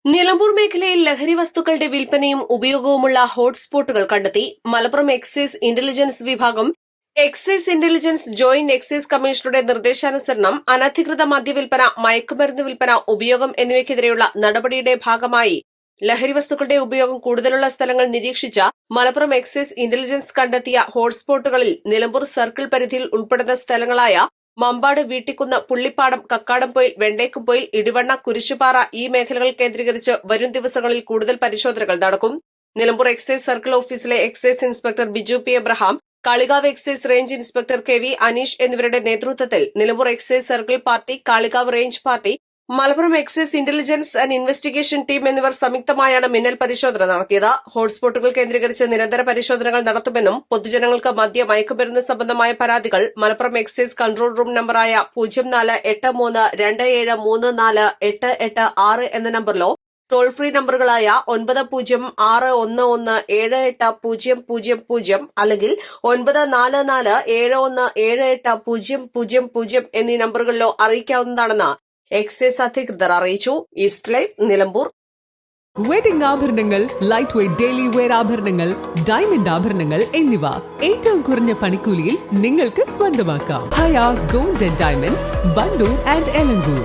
നിലമ്പൂർ മേഖലയിൽ ലഹരി വസ്തുക്കളുടെ വിൽപ്പനയും ഉപയോഗവുമുള്ള ഹോട്ട്സ്പോട്ടുകൾ കണ്ടെത്തി. മലപ്പുറം എക്സൈസ് ഇന്റലിജൻസ് വിഭാഗം എക്സൈസ് ഇന്റലിജൻസ് ജോയിന്റ് എക്സൈസ് കമ്മീഷണറുടെ നിർദ്ദേശാനുസരണം അനധികൃത മദ്യവിൽപ്പന, മയക്കുമരുന്ന് വിൽപ്പന, ഉപയോഗം എന്നിവയ്ക്കെതിരെയുള്ള നടപടിയുടെ ഭാഗമായി ലഹരി വസ്തുക്കളുടെ ഉപയോഗം കൂടുതലുള്ള സ്ഥലങ്ങൾ നിരീക്ഷിച്ച മലപ്പുറം എക്സൈസ് ഇന്റലിജൻസ് കണ്ടെത്തിയ ഹോട്ട്സ്പോട്ടുകളിൽ നിലമ്പൂർ സർക്കിൾ പരിധിയിൽ ഉൾപ്പെടുന്ന സ്ഥലങ്ങളായ മമ്പാട്, വീട്ടിക്കുന്ന്, പുള്ളിപ്പാടം, കക്കാടംപൊയിൽ, വെണ്ടേക്കുംപൊയിൽ, ഇടിവണ്ണ, കുരിശുപാറ ഈ മേഖലകൾ കേന്ദ്രീകരിച്ച് വരും ദിവസങ്ങളിൽ കൂടുതൽ പരിശോധനകൾ നടക്കും. നിലമ്പൂർ എക്സൈസ് സർക്കിൾ ഓഫീസിലെ excise inspector Biju P Abraham, Kalikavu excise range inspector K V Aneesh എന്നിവരുടെ നേതൃത്വത്തിൽ Nilambur excise circle party, Kalikavu range party, Malappuram excise intelligence and investigation team എന്നിവർ സംയുക്തമായാണ് മിന്നൽ പരിശോധന നടത്തിയത്. ഹോട്ട്സ്പോട്ടുകൾ കേന്ദ്രീകരിച്ച് നിരന്തര പരിശോധനകൾ നടത്തുമെന്നും പൊതുജനങ്ങൾക്ക് മദ്യ, മയക്കുമരുന്ന് സംബന്ധമായ പരാതികൾ മലപ്പുറം എക്സൈസ് കൺട്രോൾ റൂം നമ്പറായ 0483248886 എന്ന നമ്പറിലോ ടോൾ ഫ്രീ നമ്പറുകളായ 9011780000 അല്ലെങ്കിൽ 9447178000 എന്നീ നമ്പറുകളിലോ അറിയിക്കാവുന്നതാണെന്ന് എക്സൈസ് അധികൃതർ അറിയിച്ചു. East live, Nilambur. വെഡിംഗ് ആഭരണങ്ങൾ, ലൈറ്റ് വെയ്റ്റ് ഡെയിലി വെയർ ആഭരണങ്ങൾ, ഡയമണ്ട് ആഭരണങ്ങൾ എന്നിവ ഏറ്റവും കുറഞ്ഞ പണിക്കൂലിയിൽ നിങ്ങൾക്ക് സ്വന്തമാക്കാം. Haya gold and diamonds, Bandur and Elankur.